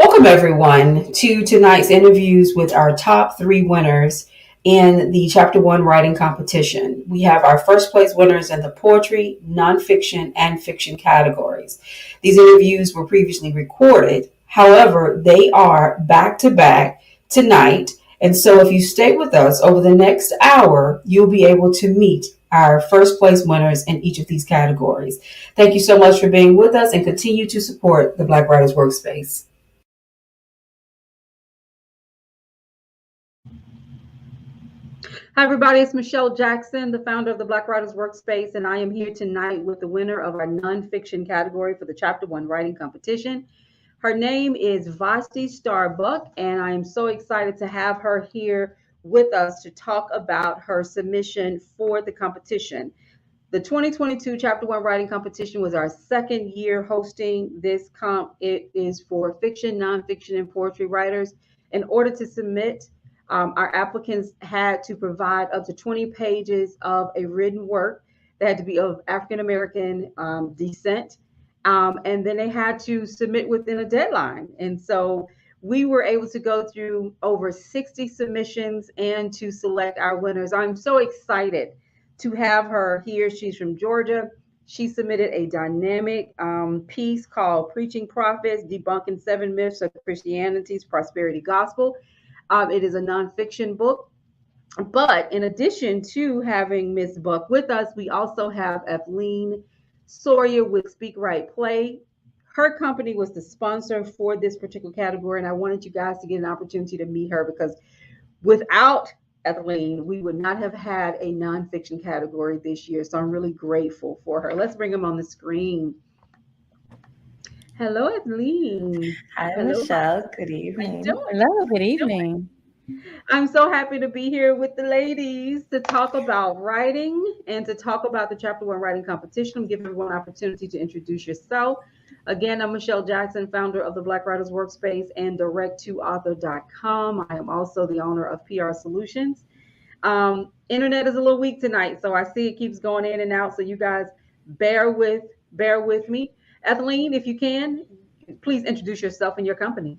Welcome, everyone, to tonight's interviews with our top three winners in the Chapter 1 writing competition. We have our first place winners in the poetry, nonfiction, and fiction categories. These interviews were previously recorded. However, they are back to back tonight. And so if you stay with us over the next hour, you'll be able to meet our first place winners in each of these categories. Thank you so much for being with us and continue to support the Black Writers Workspace. Hi, everybody. It's Michelle Jackson, the founder of the Black Writers Workspace, and I am here tonight with the winner of our nonfiction category for the Chapter 1 writing competition. Her name is Vashti Starr, and I am so excited to have her here with us to talk about her submission for the competition. The 2022 Chapter 1 writing competition was our second year hosting this comp. It is for fiction, nonfiction, and poetry writers. In order to submit, our applicants had to provide up to 20 pages of a written work that had to be of African American descent. And then they had to submit within a deadline. And so we were able to go through over 60 submissions and to select our winners. I'm so excited to have her here. She's from Georgia. She submitted a dynamic piece called Preaching Prophets, Debunking 7 Myths of Christianity's Prosperity Gospel. It is a nonfiction book. But in addition to having Miss Buck with us, we also have Lynn Sawyer with Speak Right Play. Her company was the sponsor for this particular category, and I wanted you guys to get an opportunity to meet her because without Lynn, we would not have had a nonfiction category this year. So I'm really grateful for her. Let's bring them on the screen. Hello, Lynn. Hi, Hello. Michelle. Good evening. Hello, good evening. I'm so happy to be here with the ladies to talk about writing and to talk about the Chapter 1 writing competition. I'm giving everyone an opportunity to introduce yourself. Again, I'm Michelle Jackson, founder of the Black Writers Workspace and direct2author.com. I am also the owner of PR Solutions. Internet is a little weak tonight, so I see it keeps going in and out. So you guys bear with me. Ethelene, if you can, please introduce yourself and your company.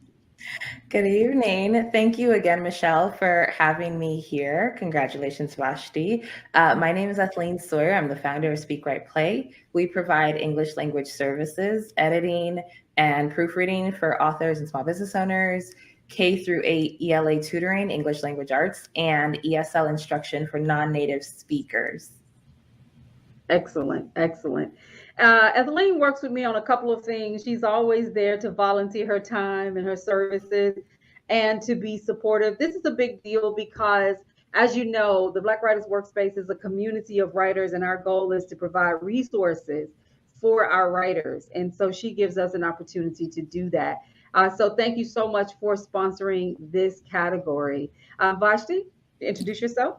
Good evening. Thank you again, Michelle, for having me here. Congratulations, Vashti. My name is Lynn Sawyer. I'm the founder of Speak Right Play. We provide English language services, editing, and proofreading for authors and small business owners, K through 8 ELA tutoring, English language arts, and ESL instruction for non-native speakers. Excellent, excellent. Ethelene works with me on a couple of things. She's always there to volunteer her time and her services and to be supportive. This is a big deal because, as you know, the Black Writers Workspace is a community of writers, and our goal is to provide resources for our writers. And so she gives us an opportunity to do that. So thank you so much for sponsoring this category. Vashti, introduce yourself.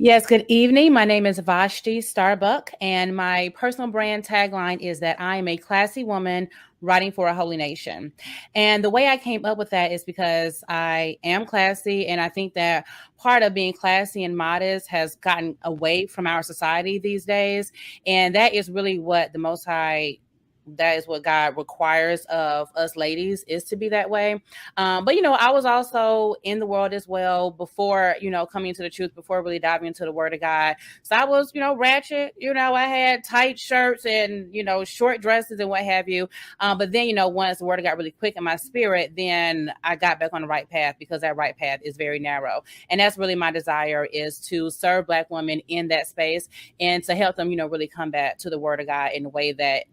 Yes, good evening. My name is Vashti Starr, and my personal brand tagline is that I am a classy woman writing for a holy nation. And the way I came up with that is because I am classy, and I think that part of being classy and modest has gotten away from our society these days. And that is really what the Most High, that is what God requires of us ladies, is to be that way. But, I was also in the world as well before, coming into the truth, before really diving into the word of God. So I was, ratchet, I had tight shirts and, short dresses and what have you. But then, once the word got really quick in my spirit, then I got back on the right path, because that right path is very narrow. And that's really my desire, is to serve Black women in that space and to help them, really come back to the word of God in a way that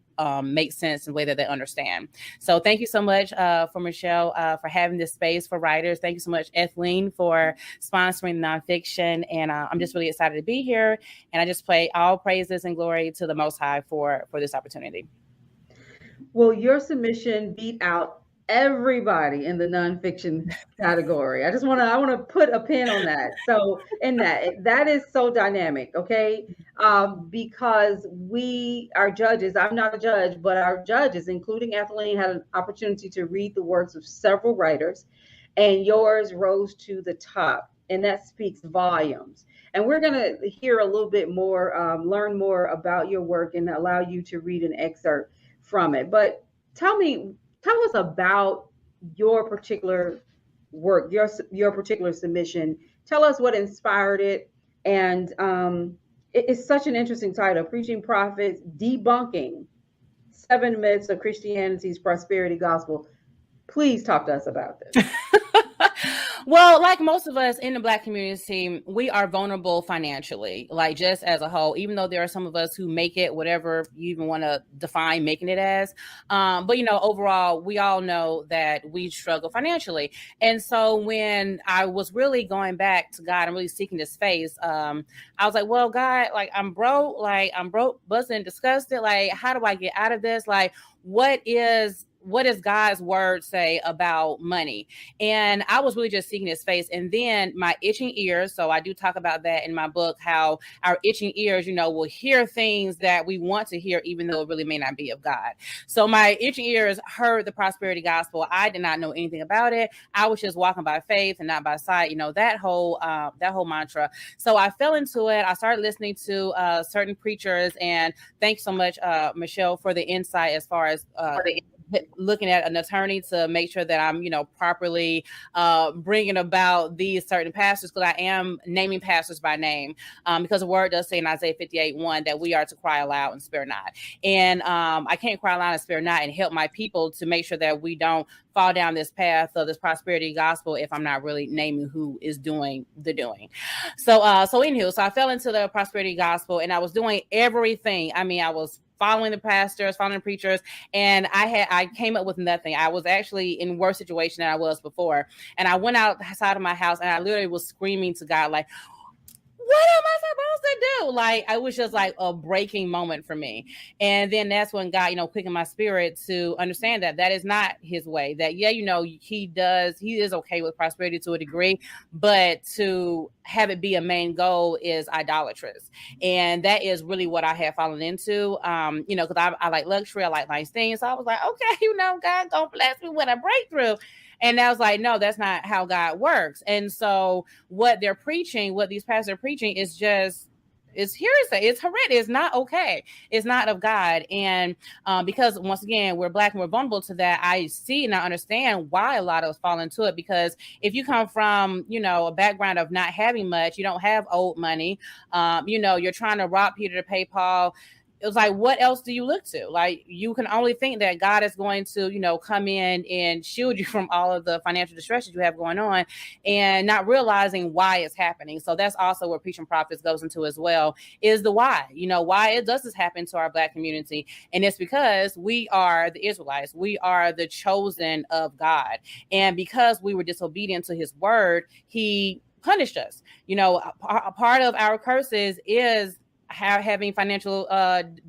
makes sense in a way that they understand. So thank you so much for Michelle for having this space for writers. Thank you so much, Ethelene, for sponsoring nonfiction. And I'm just really excited to be here. And I just pray all praises and glory to the Most High for this opportunity. Well, your submission beat out everybody in the nonfiction category. I want to put a pin on that. So in that is so dynamic, okay? Because our judges, I'm not a judge, but our judges, including Ethelene, had an opportunity to read the works of several writers, and yours rose to the top, and that speaks volumes. And we're going to hear a little bit more, learn more about your work, and allow you to read an excerpt from it. But tell us about your particular work, your particular submission. Tell us what inspired it. And it's such an interesting title, Preaching Prophets, Debunking 7 Myths of Christianity's Prosperity Gospel. Please talk to us about this. Well, like most of us in the Black community, we are vulnerable financially, like just as a whole, even though there are some of us who make it, whatever you even want to define making it as. But, overall, we all know that we struggle financially. And so when I was really going back to God and really seeking his face, I was like, well, God, I'm broke, busted and disgusted. Like, how do I get out of this? Like, what does God's word say about money? And I was really just seeking his face. And then my itching ears, so I do talk about that in my book, how our itching ears, will hear things that we want to hear, even though it really may not be of God. So my itching ears heard the prosperity gospel. I did not know anything about it. I was just walking by faith and not by sight, that whole mantra. So I fell into it. I started listening to certain preachers, and thanks so much, Michelle, for the insight as far as looking at an attorney to make sure that I'm, properly bringing about these certain pastors, because I am naming pastors by name, because the word does say in Isaiah 58:1 that we are to cry aloud and spare not. And I can't cry aloud and spare not and help my people to make sure that we don't fall down this path of this prosperity gospel if I'm not really naming who is doing the doing. So anywho, so I fell into the prosperity gospel, and I was doing everything. I mean, I was following the pastors, following the preachers, and I came up with nothing. I was actually in worse situation than I was before. And I went outside of my house, and I literally was screaming to God, like, what am I supposed to do? Like, I was just like a breaking moment for me. And then that's when God, quickened my spirit to understand that is not his way. That, he is okay with prosperity to a degree, but to have it be a main goal is idolatrous. And that is really what I had fallen into, because I like luxury, I like nice things. So I was like, okay, God gonna bless me with a breakthrough. And I was like, no, that's not how God works. And so what they're preaching, what these pastors are preaching is just, it's hearsay. It's horrendous. It's not okay. It's not of God. And because once again, we're Black and we're vulnerable to that, I see and I understand why a lot of us fall into it. Because if you come from, a background of not having much, you don't have old money, you're trying to rob Peter to pay Paul. It was like, what else do you look to? Like, you can only think that God is going to, come in and shield you from all of the financial distresses you have going on, and not realizing why it's happening. So that's also where Preaching Prophets goes into as well, is the why. Why it does this happen to our Black community. And it's because we are the Israelites. We are the chosen of God. And because we were disobedient to his word, he punished us. A part of our curses is having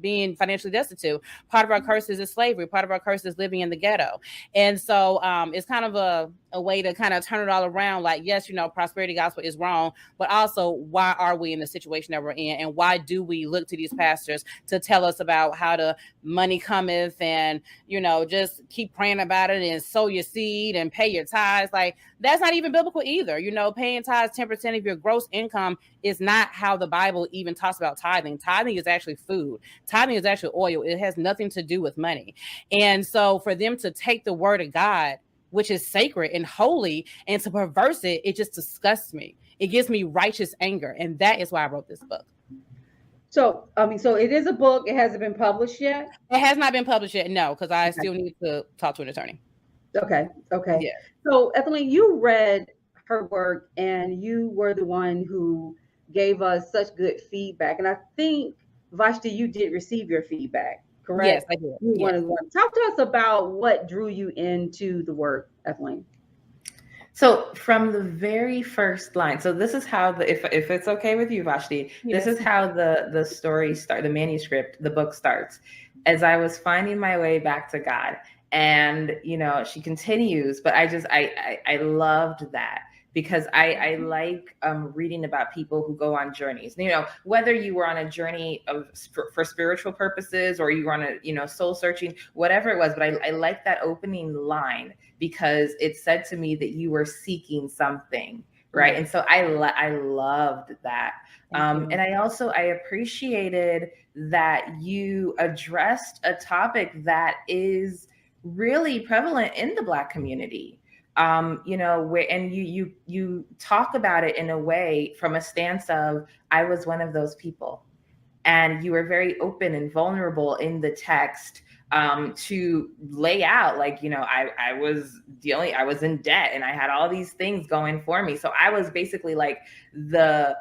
being financially destitute. Part of our curses is slavery. Part of our curse is living in the ghetto. And so it's kind of a way to kind of turn it all around. Like, yes, prosperity gospel is wrong, but also why are we in the situation that we're in? And why do we look to these pastors to tell us about how the money cometh, and, just keep praying about it and sow your seed and pay your tithes? Like, that's not even biblical either. Paying tithes 10% of your gross income is not how the Bible even talks about tithing. Tithing is actually food. Tithing is actually oil. It has nothing to do with money. And so for them to take the word of God, which is sacred and holy, and to perverse it, it just disgusts me. It gives me righteous anger. And that is why I wrote this book. So, so it is a book. It hasn't been published yet? It has not been published yet, no, because I still need to talk to an attorney. Okay. Yeah. So, Ethelene, you read her work, and you were the one who gave us such good feedback. And I think, Vashti, you did receive your feedback, correct? Yes, I did. You were one of the ones. Talk to us about what drew you into the work, Ethelene. So from the very first line, so this is how if it's okay with you, Vashti, this is how the story starts, the manuscript, the book starts. As I was finding my way back to God, and she continues, but I loved that, because I like reading about people who go on journeys. Whether you were on a journey for spiritual purposes, or you were on a soul searching, whatever it was. But I like that opening line, because it said to me that you were seeking something, right? And so I loved that. And I appreciated that you addressed a topic that is really prevalent in the Black community. Where and you talk about it in a way from a stance of, I was one of those people. And you were very open and vulnerable in the text, to lay out, like, I was in debt and I had all these things going for me. So I was basically like the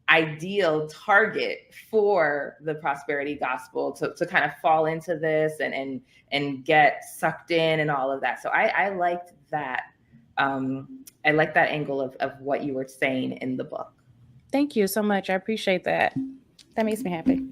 ideal target for the prosperity gospel to kind of fall into this and get sucked in and all of that. So I liked that. I like that angle of what you were saying in the book. Thank you so much. I appreciate that. That makes me happy.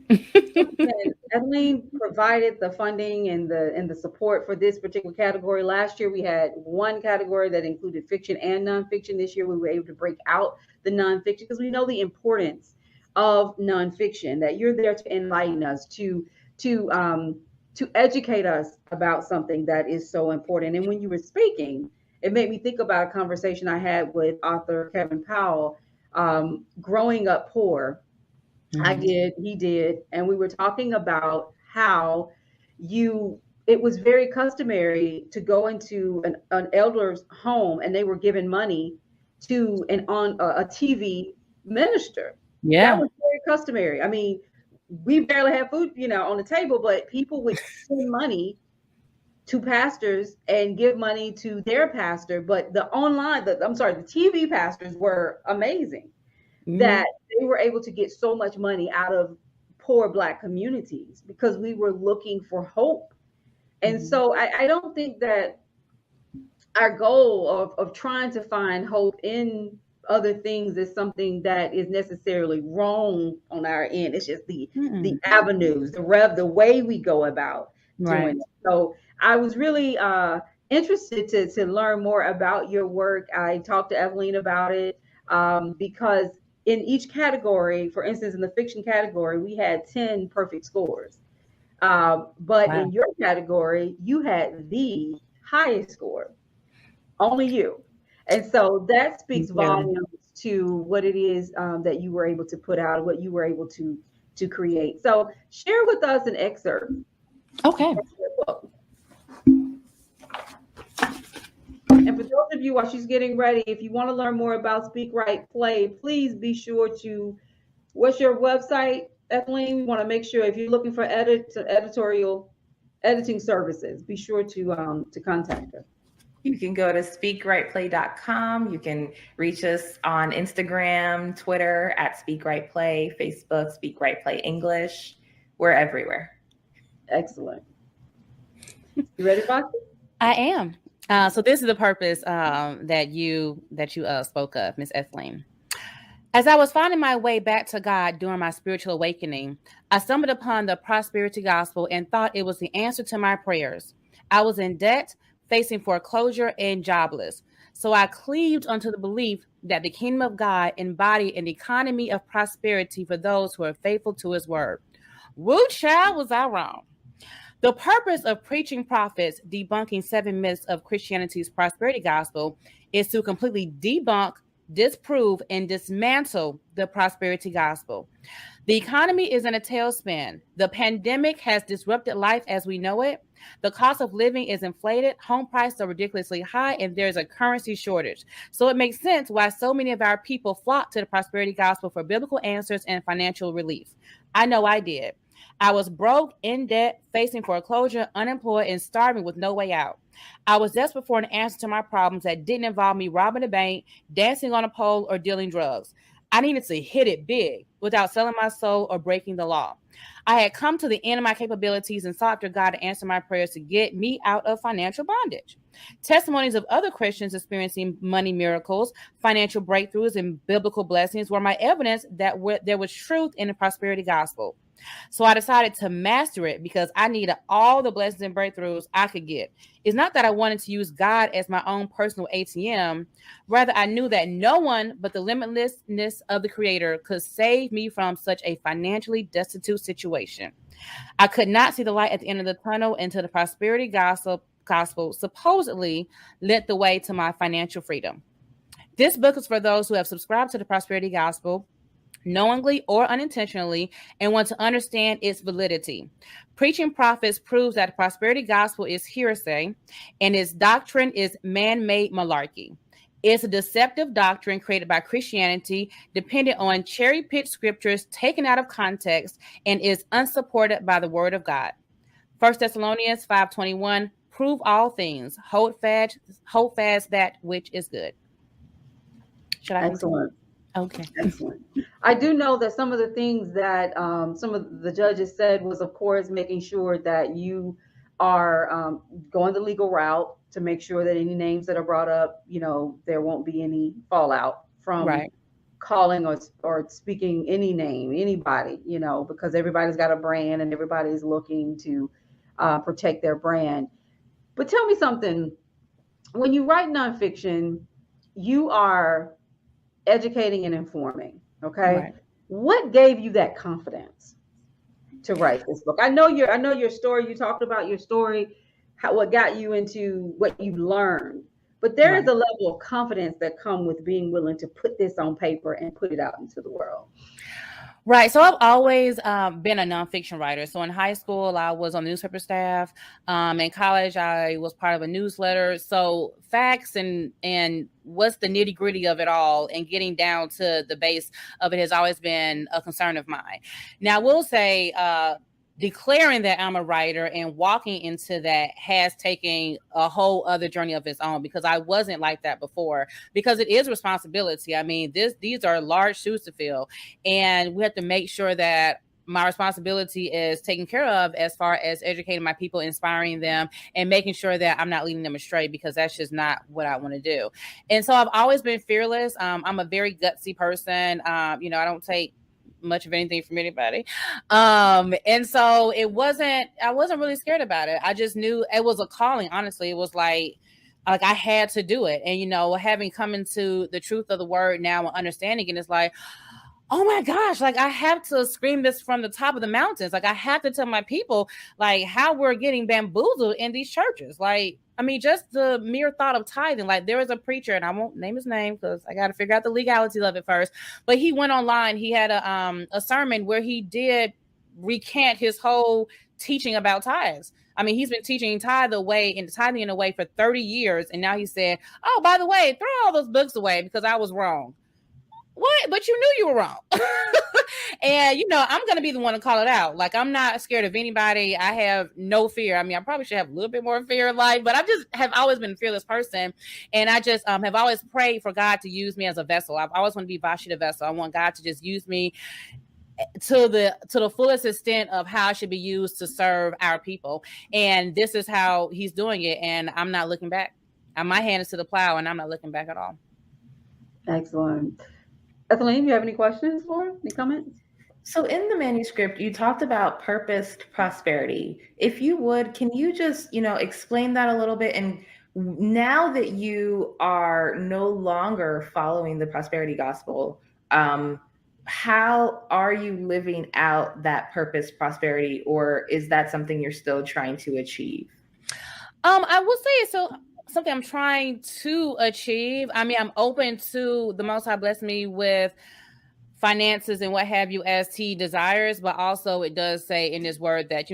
Evelyn provided the funding and the support for this particular category. Last year, we had one category that included fiction and nonfiction. This year, we were able to break out the nonfiction because we know the importance of nonfiction, that you're there to enlighten us, to educate us about something that is so important. And when you were speaking, it made me think about a conversation I had with author Kevin Powell, growing up poor. I did, he did. And we were talking about how it was very customary to go into an elder's home and they were given money to a TV minister. Yeah. That was very customary. I mean, we barely have food, on the table, but people would send money to pastors and give money to their pastor. But the TV pastors were amazing. That they were able to get so much money out of poor Black communities because we were looking for hope. And so I don't think that our goal of trying to find hope in other things is something that is necessarily wrong on our end. It's just the avenues, the way we go about doing it. So I was really interested to learn more about your work. I talked to Evelyn about it because in each category, for instance, in the fiction category, we had 10 perfect scores. But in your category, you had the highest score, only you. And so that speaks volumes to what it is that you were able to put out, what you were able to create. So share with us an excerpt. Okay. And for those of you, while she's getting ready, if you want to learn more about Speak Right Play, please be sure to, what's your website, Evelyn? We want to make sure if you're looking for editorial editing services, be sure to contact her. You can go to speakrightplay.com. You can reach us on Instagram, Twitter at Speak Right Play, Facebook, Speak Right Play English. We're everywhere. Excellent. You ready, Vashti? I am. So this is the purpose that you spoke of, Miss Evelyn. As I was finding my way back to God during my spiritual awakening, I stumbled upon the prosperity gospel and thought it was the answer to my prayers. I was in debt, facing foreclosure, and jobless. So I cleaved unto the belief that the kingdom of God embodied an economy of prosperity for those who are faithful to his word. Woo, child, was I wrong. The purpose of Preaching Prophets, Debunking 7 Myths of Christianity's Prosperity Gospel is to completely debunk, disprove, and dismantle the prosperity gospel. The economy is in a tailspin. The pandemic has disrupted life as we know it. The cost of living is inflated, home prices are ridiculously high, and there's a currency shortage. So it makes sense why so many of our people flock to the prosperity gospel for biblical answers and financial relief. I know I did. I was broke, in debt, facing foreclosure, unemployed, and starving with no way out. I was desperate for an answer to my problems that didn't involve me robbing a bank, dancing on a pole, or dealing drugs. I needed to hit it big without selling my soul or breaking the law. I had come to the end of my capabilities and sought after God to answer my prayers to get me out of financial bondage. Testimonies of other Christians experiencing money miracles, financial breakthroughs, and biblical blessings were my evidence that there was truth in the prosperity gospel. So I decided to master it because I needed all the blessings and breakthroughs I could get. It's not that I wanted to use God as my own personal ATM. Rather, I knew that no one but the limitlessness of the Creator could save me from such a financially destitute situation. I could not see the light at the end of the tunnel until the prosperity gospel supposedly lit the way to my financial freedom. This book is for those who have subscribed to the prosperity gospel, knowingly or unintentionally, and want to understand its validity. Preaching Prophets proves that the prosperity gospel is hearsay and its doctrine is man-made malarkey. It's a deceptive doctrine created by Christianity, dependent on cherry-picked scriptures taken out of context, and is unsupported by the word of God. 1 Thessalonians 5:21, prove all things, hold fast that which is good. Should I continue? Excellent. Okay. Excellent. I do know that some of the things that some of the judges said was, of course, making sure that you are going the legal route to make sure that any names that are brought up, there won't be any fallout from Right. calling or speaking any name, anybody, because everybody's got a brand and everybody's looking to protect their brand. But tell me something. When you write nonfiction, you are educating and informing. Okay. Right. What gave you that confidence to write this book? I know your story. You talked about your story, what got you into what you learned. But there is a level of confidence that comes with being willing to put this on paper and put it out into the world. Right. So I've always been a nonfiction writer. So in high school, I was on the newspaper staff. In college, I was part of a newsletter. So facts and what's the nitty gritty of it all and getting down to the base of it has always been a concern of mine. Now, I will say, declaring that I'm a writer and walking into that has taken a whole other journey of its own, because I wasn't like that before, because it is responsibility. I mean, these are large shoes to fill, and we have to make sure that my responsibility is taken care of as far as educating my people, inspiring them, and making sure that I'm not leading them astray, because that's just not what I want to do. And so I've always been fearless. I'm a very gutsy person. I don't take much of anything from anybody. And so I wasn't really scared about it. I just knew it was a calling. Honestly, it was like I had to do it. And, having come into the truth of the word now and understanding it, it's like, oh my gosh, like I have to scream this from the top of the mountains. Like I have to tell my people like how we're getting bamboozled in these churches. Like, I mean, just the mere thought of tithing. Like there was a preacher, and I won't name his name because I got to figure out the legalities of it first. But he went online. He had a sermon where he did recant his whole teaching about tithes. I mean, he's been teaching tithing in a way for 30 years. And now he said, oh, by the way, throw all those books away because I was wrong. What? But you knew you were wrong. And, I'm going to be the one to call it out. Like, I'm not scared of anybody. I have no fear. I mean, I probably should have a little bit more fear in life, but I just have always been a fearless person. And I just have always prayed for God to use me as a vessel. I've always wanted to be Vashti the vessel. I want God to just use me to the fullest extent of how I should be used to serve our people. And this is how he's doing it. And I'm not looking back. My hand is to the plow, and I'm not looking back at all. Excellent. Ethelene, you have any questions any comments? So in the manuscript, you talked about purposed prosperity. If you would, can you just, explain that a little bit? And now that you are no longer following the prosperity gospel, how are you living out that purposed prosperity, or is that something you're still trying to achieve? I will say it's something I'm trying to achieve. I mean, I'm open to the Most High bless me with finances and what have you as he desires, but also it does say in his word that,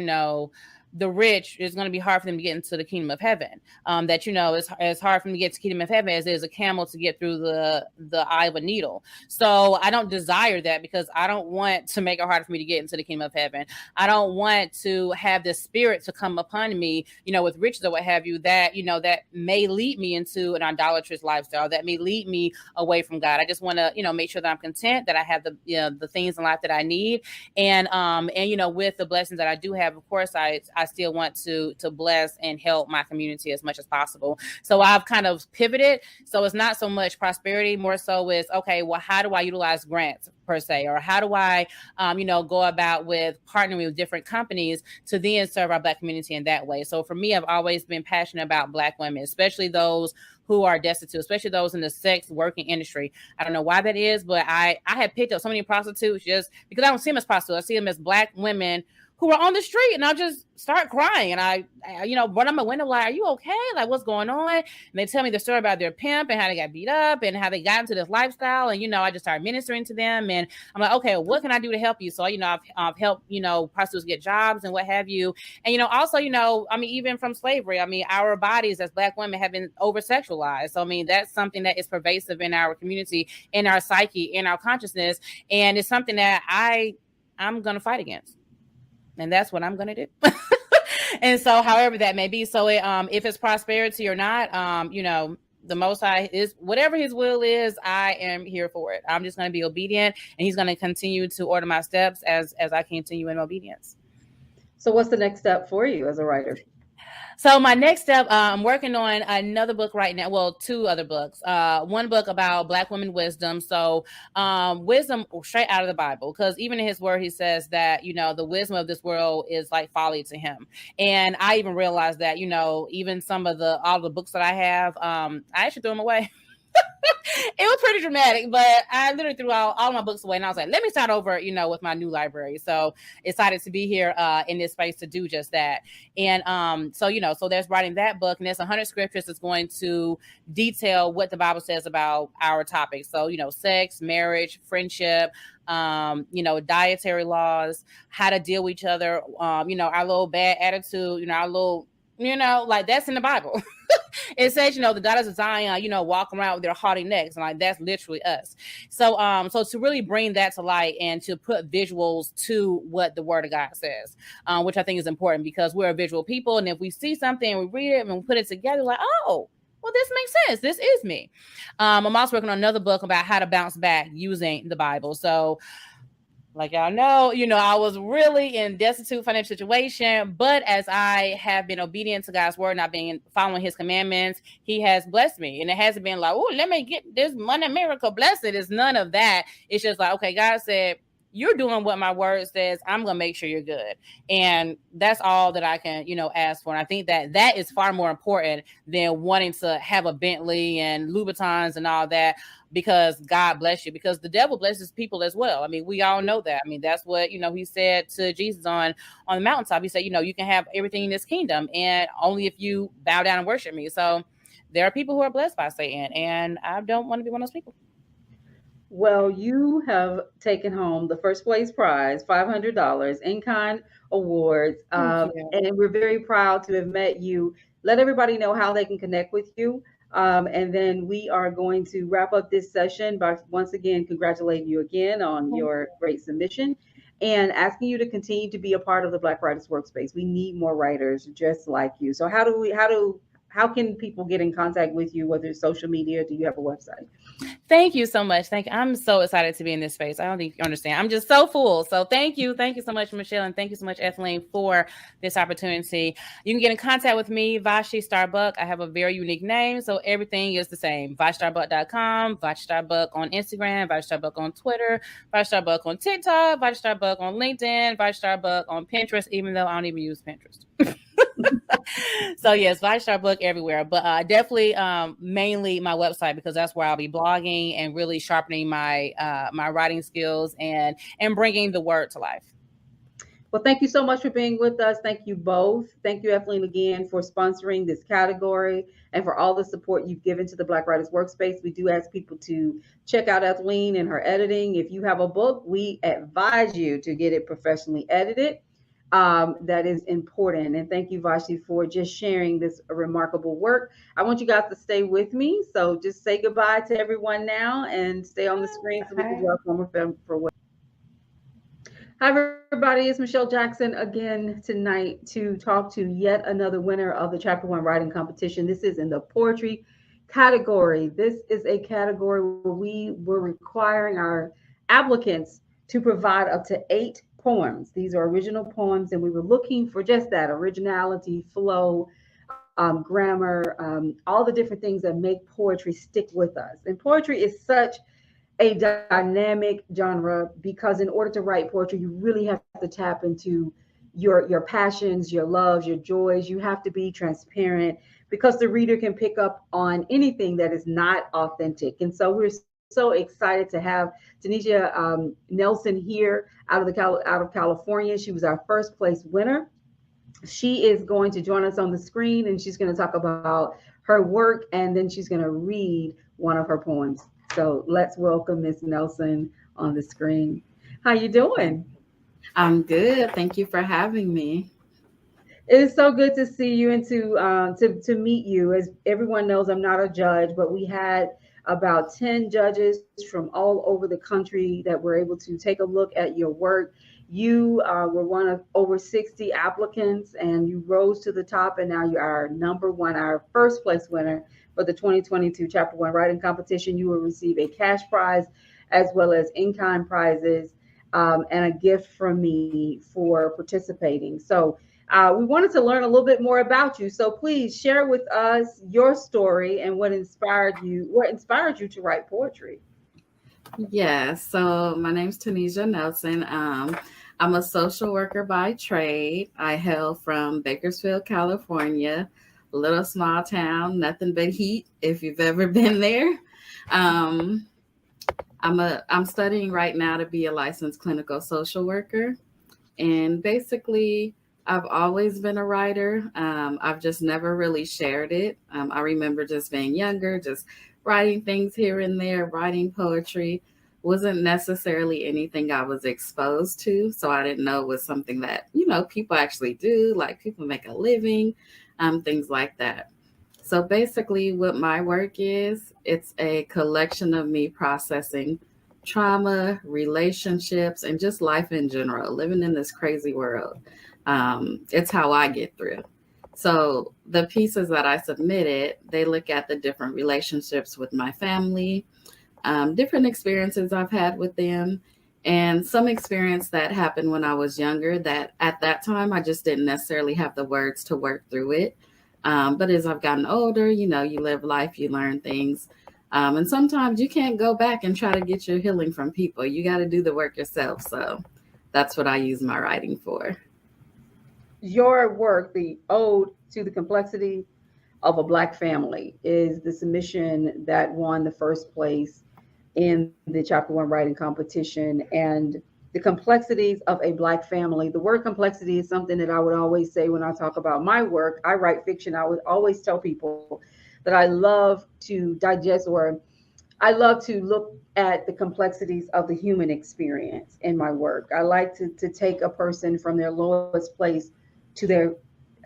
the rich is going to be hard for them to get into the kingdom of heaven. That, it's hard for them to get to the kingdom of heaven as it is a camel to get through the eye of a needle. So I don't desire that, because I don't want to make it harder for me to get into the kingdom of heaven. I don't want to have the spirit to come upon me, with riches or what have you, that, that may lead me into an idolatrous lifestyle, that may lead me away from God. I just want to, make sure that I'm content, that I have the things in life that I need. And with the blessings that I do have, of course, I still want to bless and help my community as much as possible. So I've kind of pivoted. So it's not so much prosperity, more so is, okay, well, how do I utilize grants per se? Or how do I, go about with partnering with different companies to then serve our Black community in that way? So for me, I've always been passionate about Black women, especially those who are destitute, especially those in the sex working industry. I don't know why that is, but I have picked up so many prostitutes just because I don't see them as prostitutes. I see them as Black women who are on the street, and I just start crying, and I run on my window like, "Are you okay? Like, what's going on?" And they tell me the story about their pimp and how they got beat up and how they got into this lifestyle, and I just started ministering to them, and I'm like, okay, what can I do to help you? So I've helped prostitutes get jobs and what have you, and also even from slavery, our bodies as Black women have been over sexualized. So that's something that is pervasive in our community, in our psyche, in our consciousness, and it's something that I'm gonna fight against. And that's what I'm going to do. And so however that may be. So if it's prosperity or not, the Most High is whatever his will is, I am here for it. I'm just going to be obedient, and he's going to continue to order my steps as I continue in obedience. So what's the next step for you as a writer? So my next step, I'm working on another book right now. Well, two other books. One book about Black women wisdom. So wisdom straight out of the Bible, because even in his word, he says that, the wisdom of this world is like folly to him. And I even realized that, even some of all the books that I have, I actually threw them away. It was pretty dramatic, but I literally threw all my books away, and I was like, let me start over, with my new library. So excited to be here in this space to do just that. And so there's writing that book, and there's 100 scriptures that's going to detail what the Bible says about our topics. So, sex, marriage, friendship, dietary laws, how to deal with each other, our little bad attitude, our little, like that's in the Bible. It says, the daughters of Zion, walk around with their haughty necks, and like that's literally us. So to really bring that to light and to put visuals to what the Word of God says, which I think is important, because we're a visual people, and if we see something and we read it and we put it together, like, oh, well, this makes sense. This is me. I'm also working on another book about how to bounce back using the Bible. So, like y'all know, I was really in destitute financial situation, but as I have been obedient to God's word and I've been following his commandments, he has blessed me. And it hasn't been like, oh, let me get this money miracle blessed. It's none of that. It's just like, okay, God said, you're doing what my word says. I'm going to make sure you're good. And that's all that I can, ask for. And I think that is far more important than wanting to have a Bentley and Louboutins and all that, because God bless you, because the devil blesses people as well. We all know that. That's what, he said to Jesus on the mountaintop. He said, you can have everything in this kingdom, and only if you bow down and worship me. So there are people who are blessed by Satan, and I don't want to be one of those people. Well, you have taken home the first place prize, $500 in-kind awards. And we're very proud to have met you. Let everybody know how they can connect with you. And then we are going to wrap up this session by once again congratulating you again on your great submission and asking you to continue to be a part of the Black Writers Workspace. We need more writers just like you. So how can people get in contact with you, whether it's social media? Do you have a website? Thank you so much. I'm so excited to be in this space. I don't think you understand. I'm just so full. So thank you. Thank you so much, Michelle. And thank you so much, Ethelene, for this opportunity. You can get in contact with me, Vashti Starbuck. I have a very unique name, so everything is the same. VashtiStarbuck.com, Vashti Starbuck on Instagram, Vashti Starbuck on Twitter, Vashti Starbuck on TikTok, Vashti Starbuck on LinkedIn, Vashti Starbuck on Pinterest, even though I don't even use Pinterest. So yes, Vashti Starbuck everywhere, but definitely mainly my website, because that's where I'll be blogging and really sharpening my my writing skills and bringing the word to life. Well, thank you so much for being with us. Thank you both. Thank you, Ethelene, again for sponsoring this category and for all the support you've given to the Black Writers Workspace. We do ask people to check out Ethelene and her editing. If you have a book, we advise you to get it professionally edited. That is important. And thank you, Vashti, for just sharing this remarkable work. I want you guys to stay with me. So just say goodbye to everyone now and stay on the screen so we can welcome them for what. Hi, everybody. It's Michelle Jackson again tonight to talk to yet another winner of the Chapter 1 writing competition. This is in the poetry category. This is a category where we were requiring our applicants to provide up to 8 poems. These are original poems, and we were looking for just that originality, flow, grammar, all the different things that make poetry stick with us. And poetry is such a dynamic genre, because in order to write poetry, you really have to tap into your passions, your loves, your joys. You have to be transparent, because the reader can pick up on anything that is not authentic. And so we're so excited to have Tunisia Nelson here out of California. She was our first place winner. She is going to join us on the screen, and she's going to talk about her work, and then she's going to read one of her poems. So let's welcome Miss Nelson on the screen. How you doing? I'm good. Thank you for having me. It is so good to see you and to meet you. As everyone knows, I'm not a judge, but we had about 10 judges from all over the country that were able to take a look at your work. You were one of over 60 applicants, and you rose to the top, and now you are number one, our first place winner for the 2022 Chapter 1 Writing Competition. You will receive a cash prize as well as in-kind prizes, and a gift from me for participating. So we wanted to learn a little bit more about you. So please share with us your story and what inspired you to write poetry. Yeah, so my name's Tunisia Nelson. I'm a social worker by trade. I hail from Bakersfield, California, a little small town, nothing but heat if you've ever been there. Um, I'm studying right now to be a licensed clinical social worker. And basically, I've always been a writer. I've just never really shared it. I remember just being younger, just writing things here and there, writing poetry. Wasn't necessarily anything I was exposed to. So I didn't know it was something that, people actually do, like people make a living, things like that. So basically what my work is, it's a collection of me processing trauma, relationships, and just life in general, living in this crazy world. It's how I get through. So the pieces that I submitted, they look at the different relationships with my family, different experiences I've had with them, and some experience that happened when I was younger that at that time I just didn't necessarily have the words to work through it. But as I've gotten older, you live life, you learn things. And sometimes you can't go back and try to get your healing from people. You got to do the work yourself. So that's what I use my writing for. Your work, the Ode to the Complexity of a Black Family, is the submission that won the first place in the Chapter 1 writing competition. And the complexities of a Black family. The word complexity is something that I would always say when I talk about my work. I write fiction. I would always tell people that I love to digest, or I love to look at the complexities of the human experience in my work. I like to take a person from their lowest place to their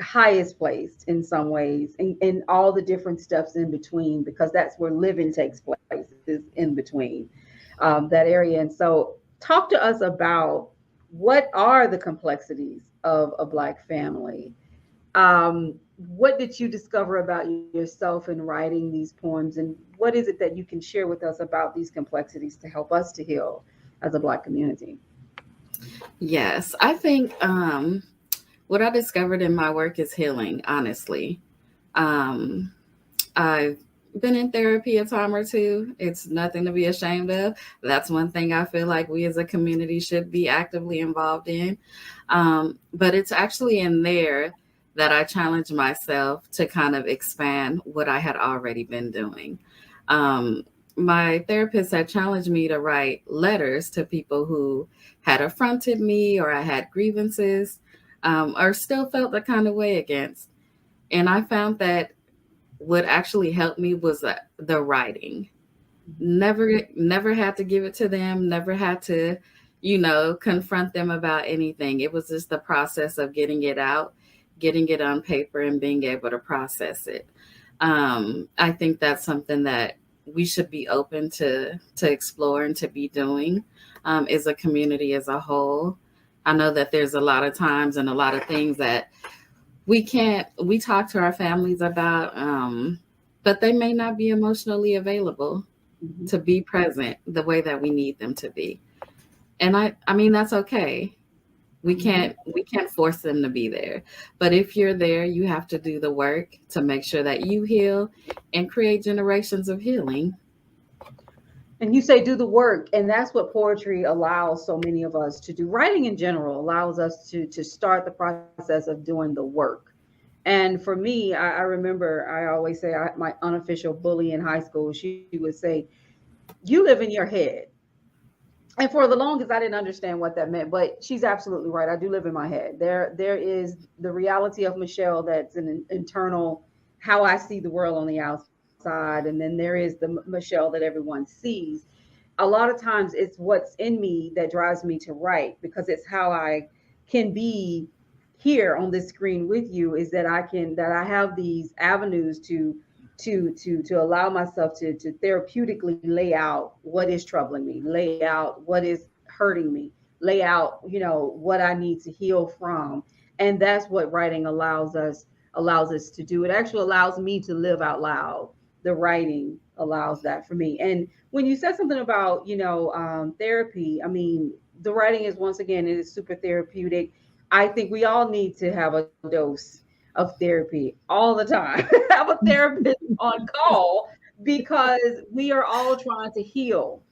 highest place in some ways, and all the different steps in between, because that's where living takes place, is in between that area. And so talk to us about what are the complexities of a Black family. What did you discover about yourself in writing these poems, and what is it that you can share with us about these complexities to help us to heal as a Black community? Yes, I think what I discovered in my work is healing, honestly. I've been in therapy a time or two. It's nothing to be ashamed of. That's one thing I feel like we as a community should be actively involved in. But it's actually in there that I challenge myself to kind of expand what I had already been doing. My therapist had challenged me to write letters to people who had affronted me, or I had grievances, or still felt the kind of way against. And I found that what actually helped me was the writing. Never had to give it to them, never had to, confront them about anything. It was just the process of getting it out, getting it on paper, and being able to process it. I think that's something that we should be open to explore and to be doing as a community as a whole. I know that there's a lot of times and a lot of things that we talk to our families about, but they may not be emotionally available to be present the way that we need them to be. And I mean, that's okay. We can't force them to be there. But if you're there, you have to do the work to make sure that you heal and create generations of healing. And you say do the work, and that's what poetry allows so many of us to do. Writing in general allows us to start the process of doing the work. And for me, I remember I always say my unofficial bully in high school, she would say, You live in your head. And for the longest, I didn't understand what that meant, but she's absolutely right. I do live in my head. There is the reality of Michelle that's an internal, how I see the world on the outside, and then there is the Michelle that everyone sees. A lot of times, it's what's in me that drives me to write because it's how I can be here on this screen with you. Is that I have these avenues to allow myself to therapeutically lay out what is troubling me, lay out what is hurting me, lay out, what I need to heal from. And that's what writing allows us to do. It actually allows me to live out loud. The writing allows that for me. And when you said something about, therapy, I mean, the writing is, once again, it is super therapeutic. I think we all need to have a dose of therapy all the time. Have a therapist on call because we are all trying to heal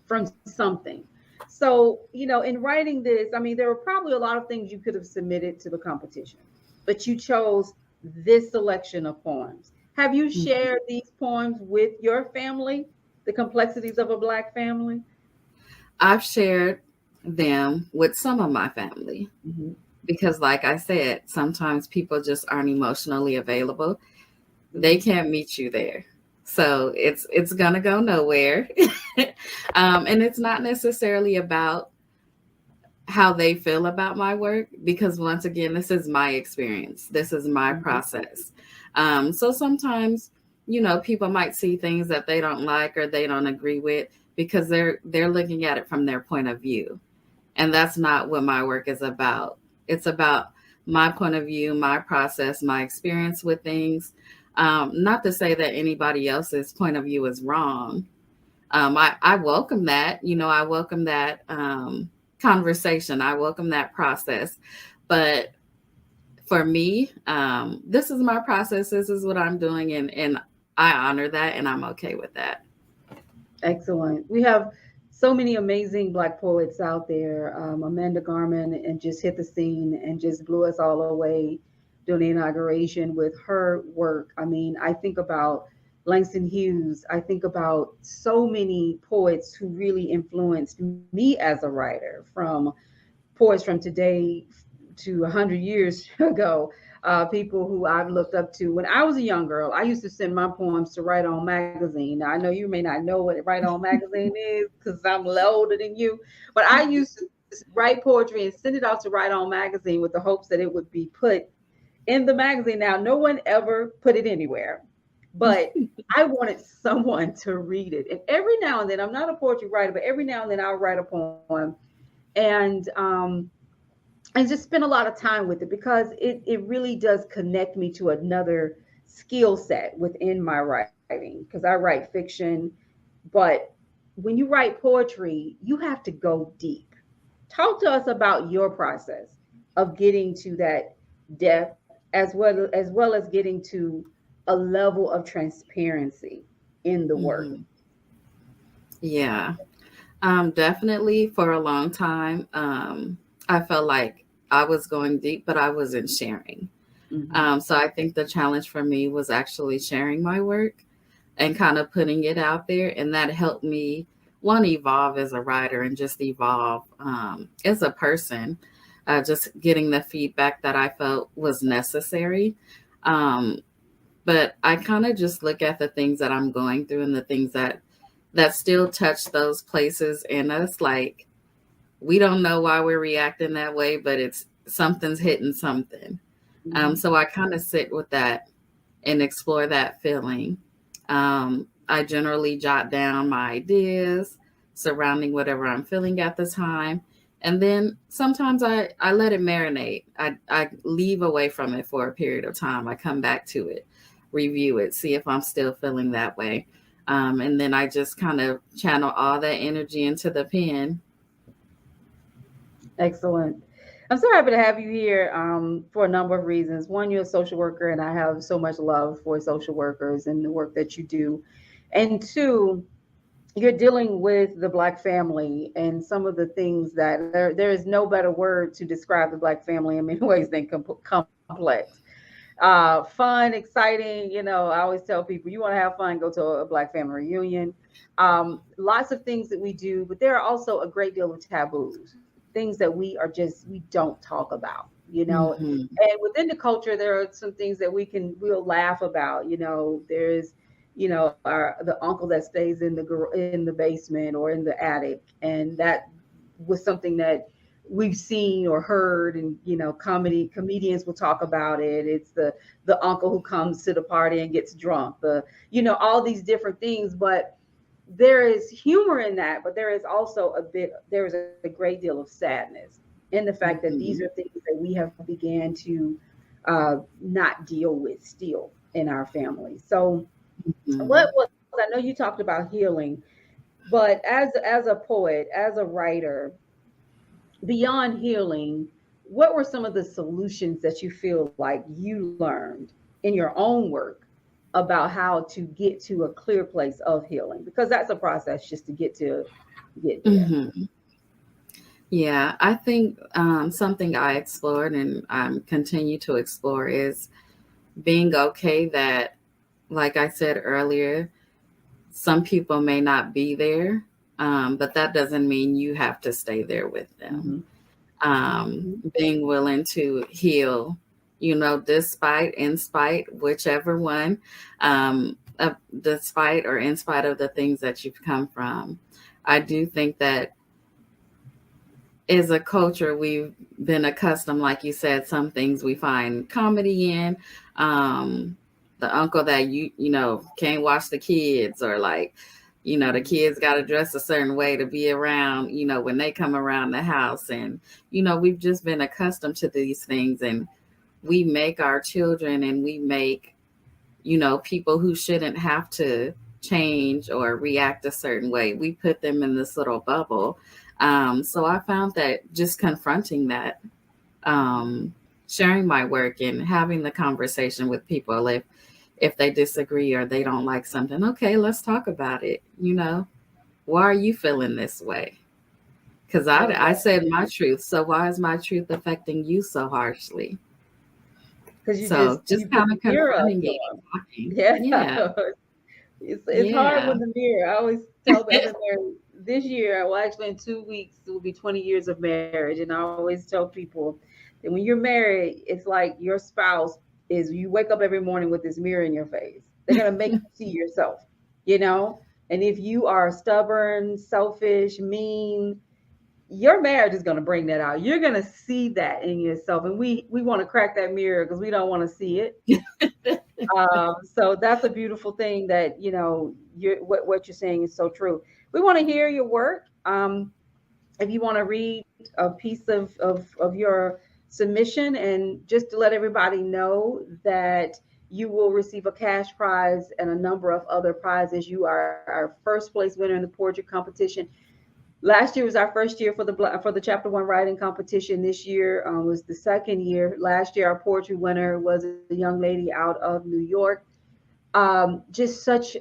from something. So, in writing this, I mean, there were probably a lot of things you could have submitted to the competition, but you chose this selection of poems. Have you shared these poems with your family, the complexities of a Black family? I've shared them with some of my family. Mm-hmm. Because like I said, sometimes people just aren't emotionally available. They can't meet you there. So it's going to go nowhere. And it's not necessarily about how they feel about my work, because once again, this is my experience. This is my process. So sometimes, people might see things that they don't like or they don't agree with because they're looking at it from their point of view. And that's not what my work is about. It's about my point of view, my process, my experience with things. Not to say that anybody else's point of view is wrong. I welcome that. I welcome that conversation. I welcome that process. But for me, this is my process. This is what I'm doing. And I honor that, and I'm okay with that. Excellent. We have so many amazing Black poets out there. Amanda Garman and just hit the scene and just blew us all away during the inauguration with her work. I mean, I think about Langston Hughes. I think about so many poets who really influenced me as a writer, from poets from today to 100 years ago. People who I've looked up to. When I was a young girl, I used to send my poems to Write On Magazine. Now, I know you may not know what Write On Magazine is because I'm a little older than you, but I used to write poetry and send it out to Write On Magazine with the hopes that it would be put in the magazine. Now, no one ever put it anywhere, but I wanted someone to read it. And every now and then, I'm not a poetry writer, but every now and then I'll write a poem and just spend a lot of time with it because it really does connect me to another skill set within my writing, because I write fiction. But when you write poetry, you have to go deep. Talk to us about your process of getting to that depth, as well as getting to a level of transparency in the work. Yeah. Definitely for a long time, I felt like I was going deep, but I wasn't sharing. So I think the challenge for me was actually sharing my work and kind of putting it out there. And that helped me, one, evolve as a writer and just evolve as a person, just getting the feedback that I felt was necessary. But I kind of just look at the things that I'm going through and the things that still touch those places in us. Like, we don't know why we're reacting that way, but something's hitting something. So I kind of sit with that and explore that feeling. I generally jot down my ideas surrounding whatever I'm feeling at the time. And then sometimes I let it marinate. I leave away from it for a period of time. I come back to it, review it, see if I'm still feeling that way. And then I just kind of channel all that energy into the pen. Excellent. I'm so happy to have you here for a number of reasons. One, you're a social worker, and I have so much love for social workers and the work that you do. And two, you're dealing with the Black family and some of the things that there is no better word to describe the Black family in many ways than complex. fun, exciting. You know, I always tell people, you want to have fun, go to a Black family reunion. Lots of things that we do, but there are also a great deal of taboos, things that we don't talk about, you know. Mhm. And within the culture, there are some things that we'll laugh about. You know, there's, you know, the uncle that stays in the basement or in the attic, and that was something that we've seen or heard, and you know, comedians will talk about it. It's the uncle who comes to the party and gets drunk, the, you know, all these different things. But there is humor in that, but there is also there is a great deal of sadness in the fact that these are Mhm. things that we have began to not deal with still in our family. So what Mhm. was, I know you talked about healing, but as a poet, as a writer, beyond healing, what were some of the solutions that you feel like you learned in your own work about how to get to a clear place of healing? Because that's a process just to get there. Mhm. Yeah, I think something I explored and continue to explore is being okay that, like I said earlier, some people may not be there, but that doesn't mean you have to stay there with them. Mm-hmm. Mm-hmm. Being willing to heal, you know, despite, in spite, whichever one, despite or in spite of the things that you've come from. I do think that as a culture, we've been accustomed, like you said, some things we find comedy in. Um, the uncle that you know can't watch the kids, or like, you know, the kids got to dress a certain way to be around, you know, when they come around the house. And, you know, we've just been accustomed to these things, and we make our children, and we make, you know, people who shouldn't have to change or react a certain way. We put them in this little bubble. So I found that just confronting that, um, sharing my work and having the conversation with people, if they disagree or they don't like something, okay, let's talk about it. You know, why are you feeling this way? Because I I love, said my truth. So why is my truth affecting you so harshly? because So you just put kind the of mirror up confronting to it and them. talking. Yeah. Yeah. It's hard Yeah. when the mirror. I always tell them, I've been married this year. Well, actually, in 2 weeks, it will be 20 years of marriage. And I always tell people that when you're married, it's like your spouse is, you wake up every morning with this mirror in your face. They're going to make you see yourself, you know? And if you are stubborn, selfish, mean, your marriage is going to bring that out. You're going to see that in yourself. And we want to crack that mirror because we don't want to see it. So that's a beautiful thing that, you know, what you're saying is so true. We want to hear your work. If you want to read a piece of your submission, and just to let everybody know that you will receive a cash prize and a number of other prizes. You are our first place winner in the poetry competition. Last year was our first year for the chapter one writing competition. This year was the second year. Last year, our poetry winner was a young lady out of New York. Just such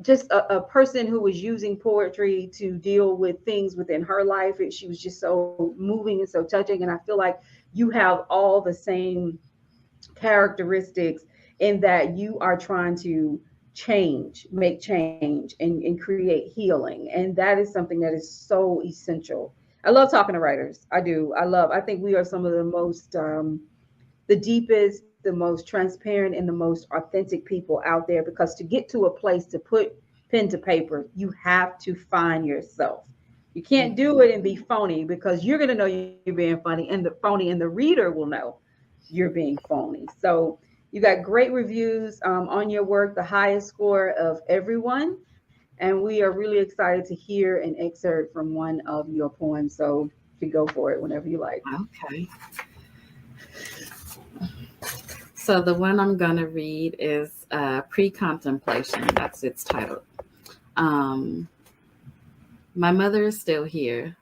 just a person who was using poetry to deal with things within her life. She was just so moving and so touching. And I feel like you have all the same characteristics in that you are trying to make change, and create healing. And that is something that is so essential. I love talking to writers. I do. I think we are some of the deepest, the most transparent, and the most authentic people out there, because to get to a place to put pen to paper, you have to find yourself. You can't do it and be phony, because you're going to know you're being phony, and the reader will know you're being phony. So you got great reviews on your work, the highest score of everyone. And we are really excited to hear an excerpt from one of your poems. So you can go for it whenever you like. Okay. So the one I'm going to read is Pre-Contemplation. That's its title. Um, my mother is still here,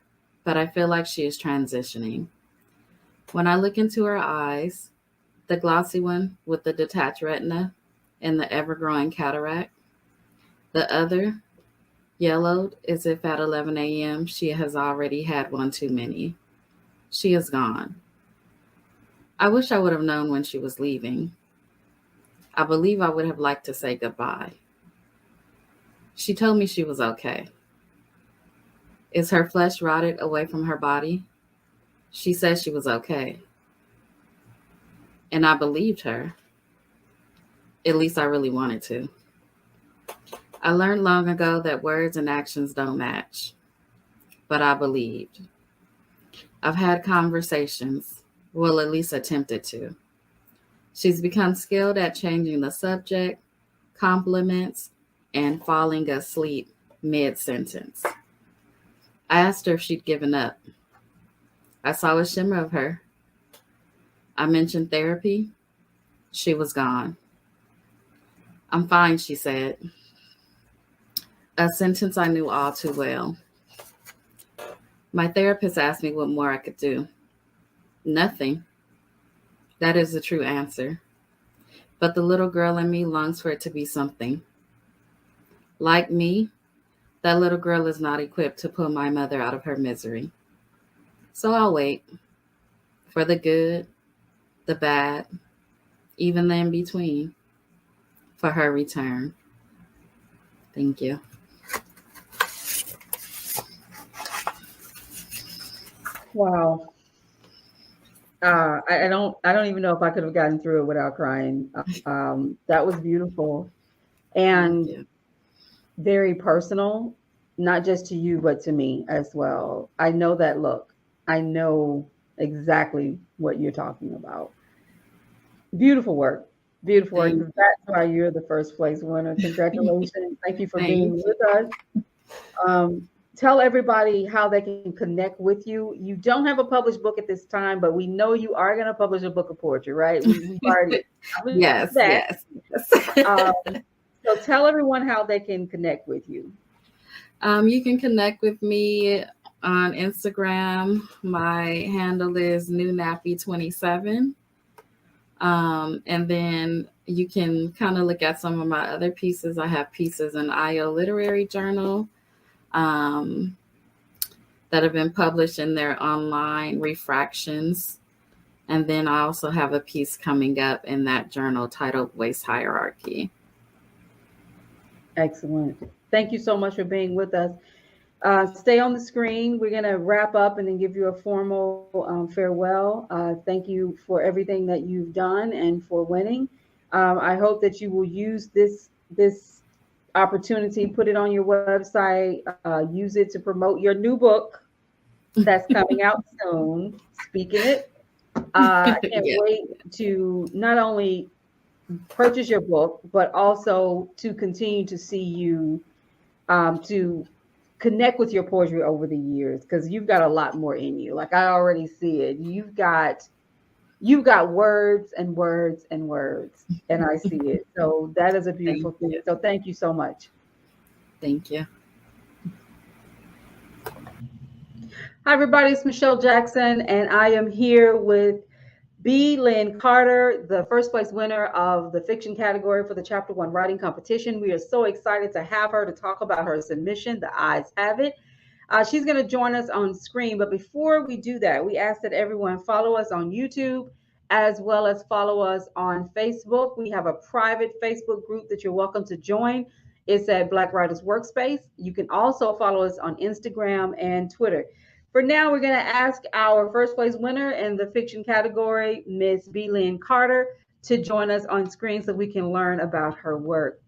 but I feel like she is transitioning. When I look into her eyes, the glossy one with the detached retina and the ever-growing cataract, the other, yellowed as if at 11 a.m. she has already had one too many. She is gone. I wish I would have known when she was leaving. I believe I would have liked to say goodbye. She told me she was okay. Is her flesh rotted away from her body? She said she was okay. And I believed her. At least I really wanted to. I learned long ago that words and actions don't match. But I believed. I've had conversations, well, at least attempted to. She's become skilled at changing the subject, compliments, and falling asleep mid-sentence. I asked her if she'd given up. I saw a shimmer of her. I mentioned therapy. She was gone. I'm fine, she said. A sentence I knew all too well. My therapist asked me what more I could do. Nothing. That is the true answer. But the little girl in me longs for it to be something. Like me, that little girl is not equipped to pull my mother out of her misery. So I'll wait. For the good, the bad, even the in between. For her return. Thank you. Wow. I don't even know if I could have gotten through it without crying. That was beautiful and very personal, not just to you, but to me as well. I know that look. I know exactly what you're talking about. Beautiful work. Beautiful work. That's why you're the first place winner. Congratulations. Thank you for being with us. Tell everybody how they can connect with you. You don't have a published book at this time, but we know you are going to publish a book of poetry, right? We've already yes. So tell everyone how they can connect with you. You can connect with me on Instagram. My handle is newnappy27. And then you can kind of look at some of my other pieces. I have pieces in IO Literary Journal that have been published in their online refractions. And then I also have a piece coming up in that journal titled Waste Hierarchy. Excellent. Thank you so much for being with us. Stay on the screen. We're going to wrap up and then give you a formal farewell. Thank you for everything that you've done and for winning. I hope that you will use this opportunity, put it on your website, use it to promote your new book that's coming out soon. Speaking it, I can't wait to not only purchase your book, but also to continue to see you, to connect with your poetry over the years, because you've got a lot more in you. Like I already see it. You've got words and words and words, and I see it. So that is a beautiful thing. So thank you so much. Thank you. Hi, everybody. It's Michelle Jackson, and I am here with Lynn Carter, the first place winner of the fiction category for the Chapter 1 writing competition. We are so excited to have her to talk about her submission, The Eyes Have It. She's going to join us on screen. But before we do that, we ask that everyone follow us on YouTube as well as follow us on Facebook. We have a private Facebook group that you're welcome to join. It's at Black Writers Workspace. You can also follow us on Instagram and Twitter. For now, we're going to ask our first place winner in the fiction category, Miss Lynn Carter, to join us on screen so we can learn about her work.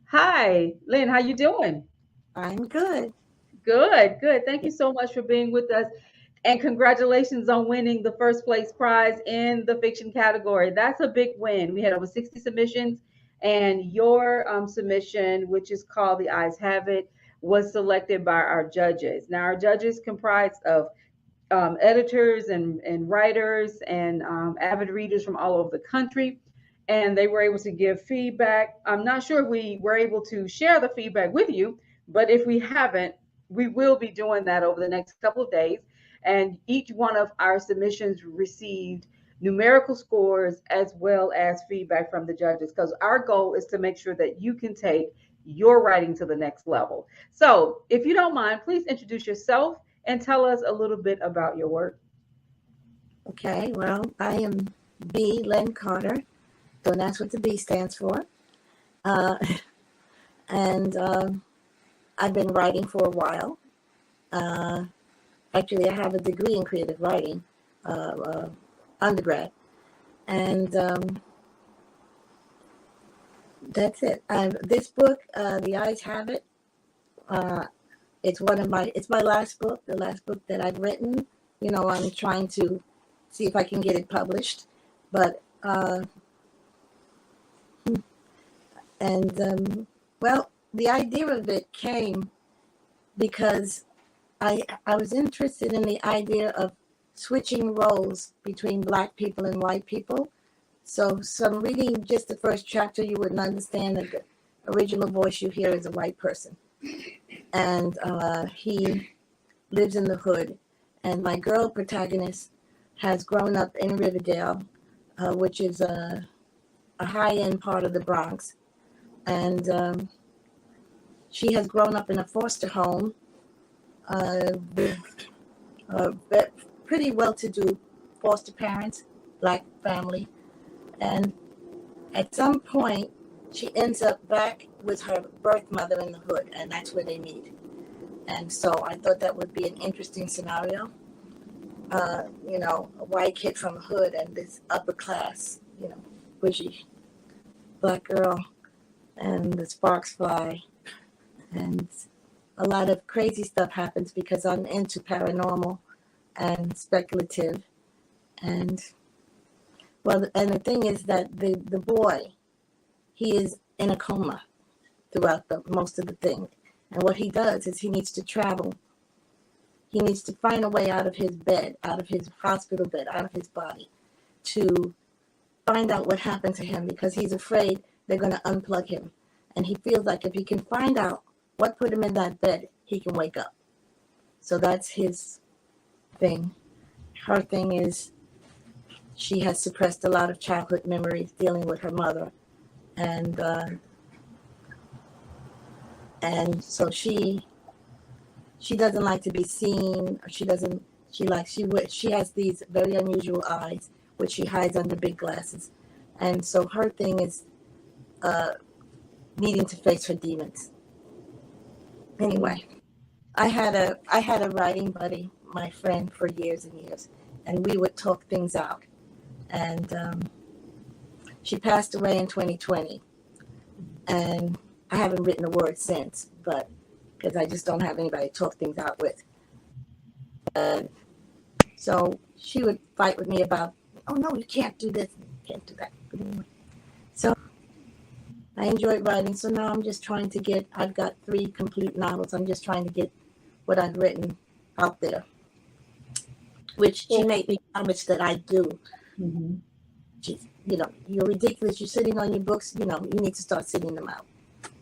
Hi, Lynn, how you doing? I'm good. Good. Thank you so much for being with us. And congratulations on winning the first place prize in the fiction category. That's a big win. We had over 60 submissions, and your submission, which is called The Eyes Have It, was selected by our judges. Now, our judges comprised of editors and writers and avid readers from all over the country, and they were able to give feedback. I'm not sure if we were able to share the feedback with you, but if we haven't, we will be doing that over the next couple of days. And each one of our submissions received numerical scores as well as feedback from the judges, because our goal is to make sure that you can take your writing to the next level. So if you don't mind, please introduce yourself and tell us a little bit about your work. Okay, well, I am B. Lynn Carter, so that's what the B stands for. Uh, and I've been writing for a while. Actually, I have a degree in creative writing, undergrad, and that's it. This book, The Eyes Have It. It's my last book, the last book that I've written. You know, I'm trying to see if I can get it published, but well, the idea of it came because I was interested in the idea of switching roles between Black people and white people. So reading just the first chapter, you wouldn't understand that the original voice you hear is a white person. And he lives in the hood. And my girl protagonist has grown up in Riverdale, which is a high-end part of the Bronx. And she has grown up in a foster home with pretty well-to-do foster parents, Black family. And at some point, she ends up back with her birth mother in the hood, and that's where they meet. And so I thought that would be an interesting scenario. You know, a white kid from the hood and this upper class, you know, bushy Black girl, and the sparks fly. And a lot of crazy stuff happens because I'm into paranormal and speculative. And well, and the thing is that the boy, he is in a coma throughout most of the thing. And what he does is he needs to travel. He needs to find a way out of his bed, out of his hospital bed, out of his body, to find out what happened to him, because he's afraid they're going to unplug him. And he feels like if he can find out what put him in that bed, he can wake up. So that's his thing. Her thing is she has suppressed a lot of childhood memories dealing with her mother. And so she doesn't like to be seen. She has these very unusual eyes, which she hides under big glasses. And so her thing is needing to face her demons. Anyway, I had a writing buddy, my friend, for years and years, and we would talk things out. And she passed away in 2020, and I haven't written a word since, but because I just don't have anybody to talk things out with. So she would fight with me about, oh no, you can't do this, you can't do that. But anyway, so I enjoyed writing. So now I'm just trying to I've got 3 complete novels. I'm just trying to get what I've written out there, which she made me promise that I do. Mm-hmm. You know, you're ridiculous. You're sitting on your books. You know, you need to start sitting them out.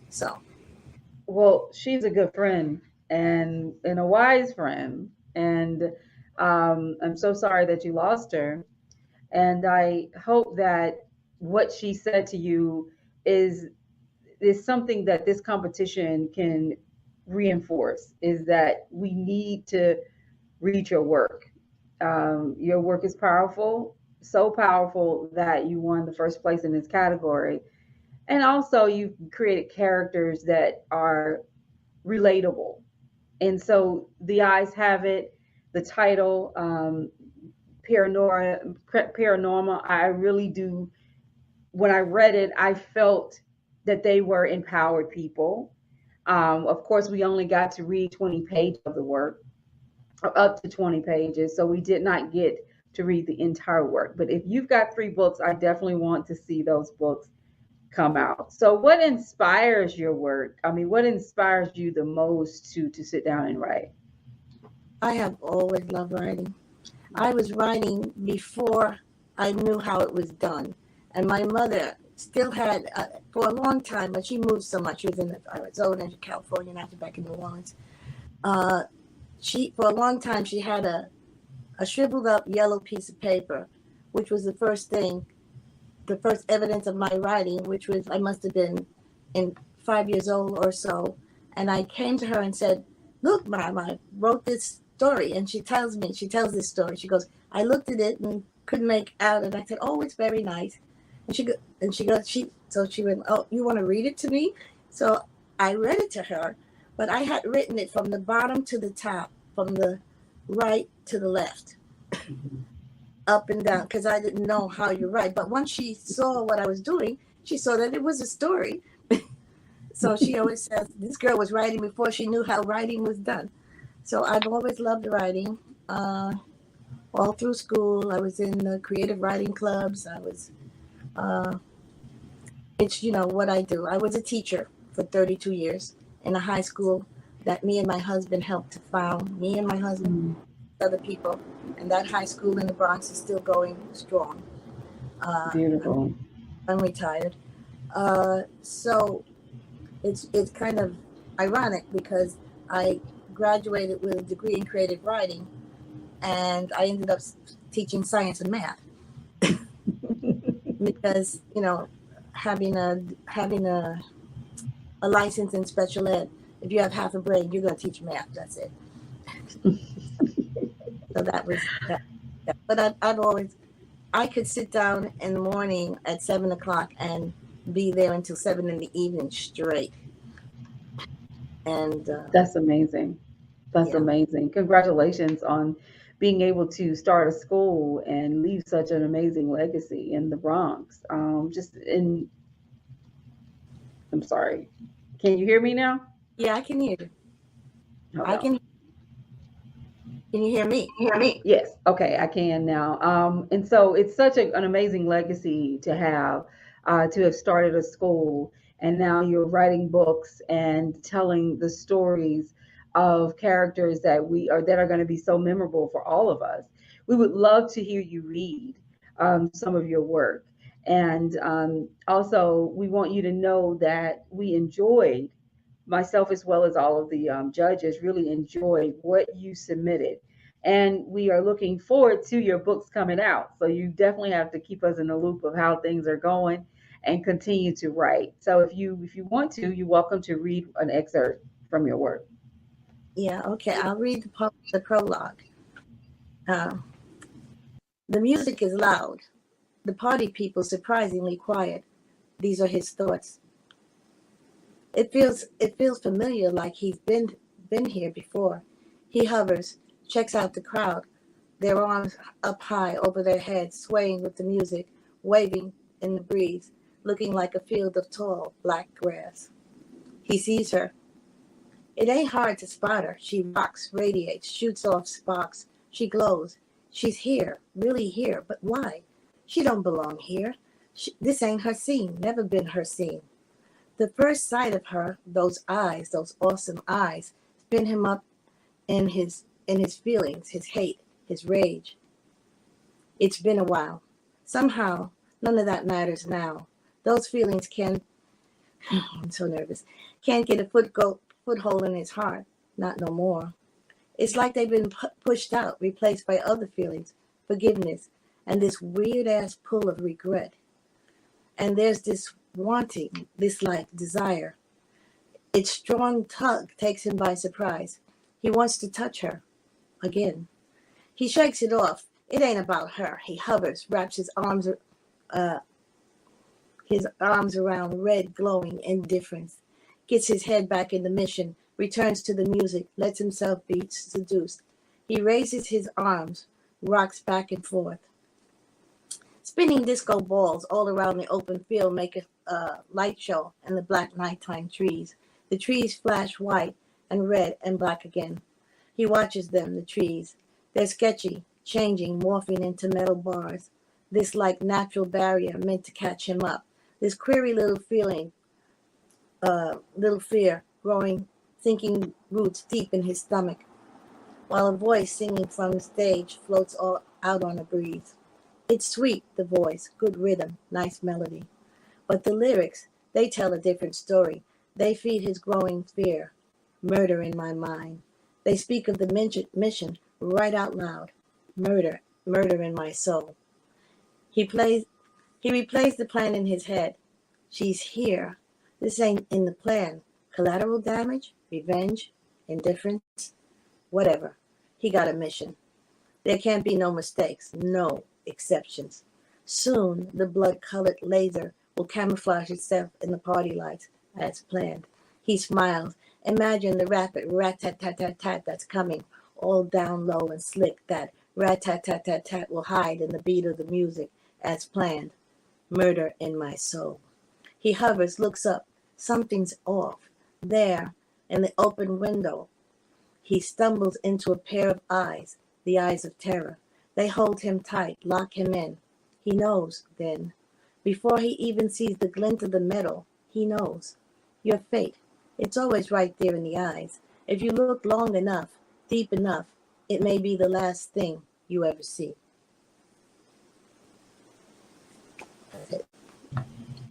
So, Well, she's a good friend and a wise friend. And I'm so sorry that you lost her. And I hope that what she said to you is something that this competition can reinforce, is that we need to read your work. Your work is powerful, so powerful that you won the first place in this category. And also you've created characters that are relatable. And so The Eyes Have It, the title, paranormal, I really do. When I read it, I felt that they were empowered people. Of course, we only got to read 20 pages of the work, or up to 20 pages. So we did not get to read the entire work. But if you've got 3 books, I definitely want to see those books come out. So what inspires your work? I mean, what inspires you the most to sit down and write? I have always loved writing. I was writing before I knew how it was done. And my mother still had, for a long time, but she moved so much. She was in Arizona, California, and after back in New Orleans. For a long time, she had a shriveled up yellow piece of paper, which was the first evidence of my writing, which was, I must have been in 5 years old or so. And I came to her and said, look, Mom, I wrote this story. And she tells this story. She goes, I looked at it and couldn't make out, and I said, "Oh, it's very nice." And she went, "Oh, you want to read it to me?" So I read it to her, but I had written it from the bottom to the top, from the right to the left, up and down, because I didn't know how you write. But once she saw what I was doing, she saw that it was a story. So she always says this girl was writing before she knew how writing was done. So I've always loved writing. All through school, I was in the creative writing clubs. It's what I do. I was a teacher for 32 years in a high school that me and my husband helped to found. Me and my husband, other people, and that high school in the Bronx is still going strong. Beautiful. I'm retired. So it's kind of ironic because I graduated with a degree in creative writing, and I ended up teaching science and math because having a license in special ed, if you have half a brain, you're going to teach math. That's it. So that was that. But I could sit down in the morning at 7 o'clock and be there until 7 in the evening straight. And That's amazing. That's amazing. Congratulations on being able to start a school and leave such an amazing legacy in the Bronx. I'm sorry. Can you hear me now? Yeah, I can hear you. Hold I on. can. Can you hear me? Yes. Okay, I can now. And so it's such an amazing legacy to have started a school, and now you're writing books and telling the stories of characters that are going to be so memorable for all of us. We would love to hear you read some of your work, and also we want you to know that we enjoyed, myself as well as all of the judges, really enjoyed what you submitted. And we are looking forward to your books coming out. So you definitely have to keep us in the loop of how things are going and continue to write. So if you want to, you're welcome to read an excerpt from your work. Yeah, okay. I'll read the prologue. The music is loud. The party people surprisingly quiet. These are his thoughts. It feels familiar, like he's been here before. He hovers, checks out the crowd, their arms up high over their heads, swaying with the music, waving in the breeze, looking like a field of tall black grass. He sees her. It ain't hard to spot her. She rocks, radiates, shoots off sparks. She glows. She's here, really here, but why? She don't belong here. This ain't her scene, never been her scene. The first sight of her, those eyes, those awesome eyes, spin him up in his feelings, his hate, his rage. It's been a while. Somehow, none of that matters now. Those feelings I'm so nervous, can't get a foothold in his heart, not no more. It's like they've been pushed out, replaced by other feelings, forgiveness, and this weird-ass pull of regret. And there's this wanting, this like desire. Its strong tug takes him by surprise. He wants to touch her again. He shakes it off. It ain't about her. He hovers, wraps his arms around red, glowing indifference, gets his head back in the mission, returns to the music, lets himself be seduced. He raises his arms, rocks back and forth. Spinning disco balls all around the open field make a light show in the black nighttime trees. The trees flash white and red and black again. He watches them, the trees. They're sketchy, changing, morphing into metal bars. This like natural barrier meant to catch him up. This query little fear growing, sinking roots deep in his stomach, while a voice singing from the stage floats all out on a breeze. It's sweet, the voice, good rhythm, nice melody. But the lyrics, they tell a different story. They feed his growing fear. Murder in my mind. They speak of the mission right out loud. Murder in my soul. He replays the plan in his head. She's here. This ain't in the plan. Collateral damage, revenge, indifference, whatever. He got a mission. There can't be no mistakes, no exceptions. Soon, the blood-colored laser will camouflage itself in the party lights as planned. He smiles. Imagine the rapid rat-tat-tat-tat-tat that's coming, all down low and slick. That rat-tat-tat-tat-tat will hide in the beat of the music as planned. Murder in my soul. He hovers, looks up. Something's off. There, in the open window, he stumbles into a pair of eyes, the eyes of terror. They hold him tight, lock him in. He knows, then. Before he even sees the glint of the metal, he knows. Your fate. It's always right there in the eyes. If you look long enough, deep enough, it may be the last thing you ever see. That's it.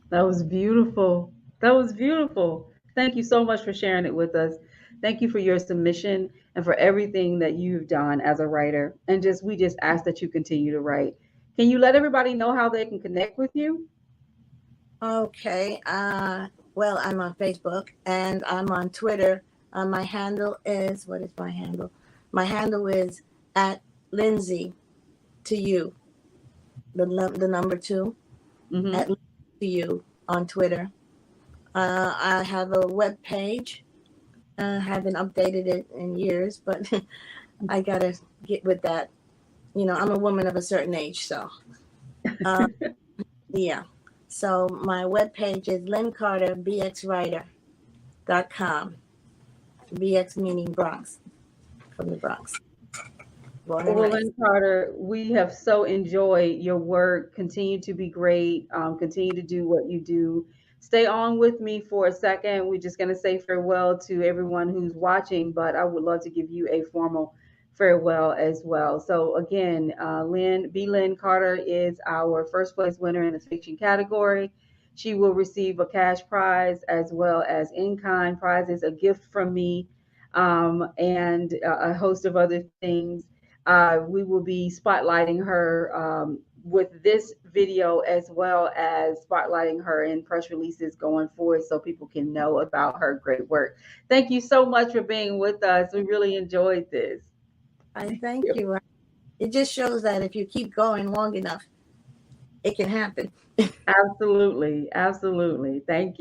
That was beautiful. That was beautiful. Thank you so much for sharing it with us. Thank you for your submission and for everything that you've done as a writer. And we just ask that you continue to write. Can you let everybody know how they can connect with you? Okay. Well, I'm on Facebook and I'm on Twitter. My handle is, what is my handle? My handle is at Lindsay to you, the number 2, Mhm. at Lindsay to you on Twitter. I have a web page. Haven't updated it in years, but I gotta get with that. You know, I'm a woman of a certain age, so yeah. So my web page is lynncarterbxwriter.com. BX meaning Bronx, from the Bronx. Born and Well, raised. Lynn Carter, we have so enjoyed your work. Continue to be great. Continue to do what you do. Stay on with me for a second. We're just going to say farewell to everyone who's watching, but I would love to give you a formal farewell as well. So again, Lynn Carter is our first place winner in the fiction category. She will receive a cash prize as well as in-kind prizes, a gift from me, and a host of other things. We will be spotlighting her with this video as well as spotlighting her in press releases going forward so people can know about her great work. Thank you so much for being with us. We really enjoyed this. I thank you. It just shows that if you keep going long enough, it can happen. Absolutely. Absolutely. Thank you.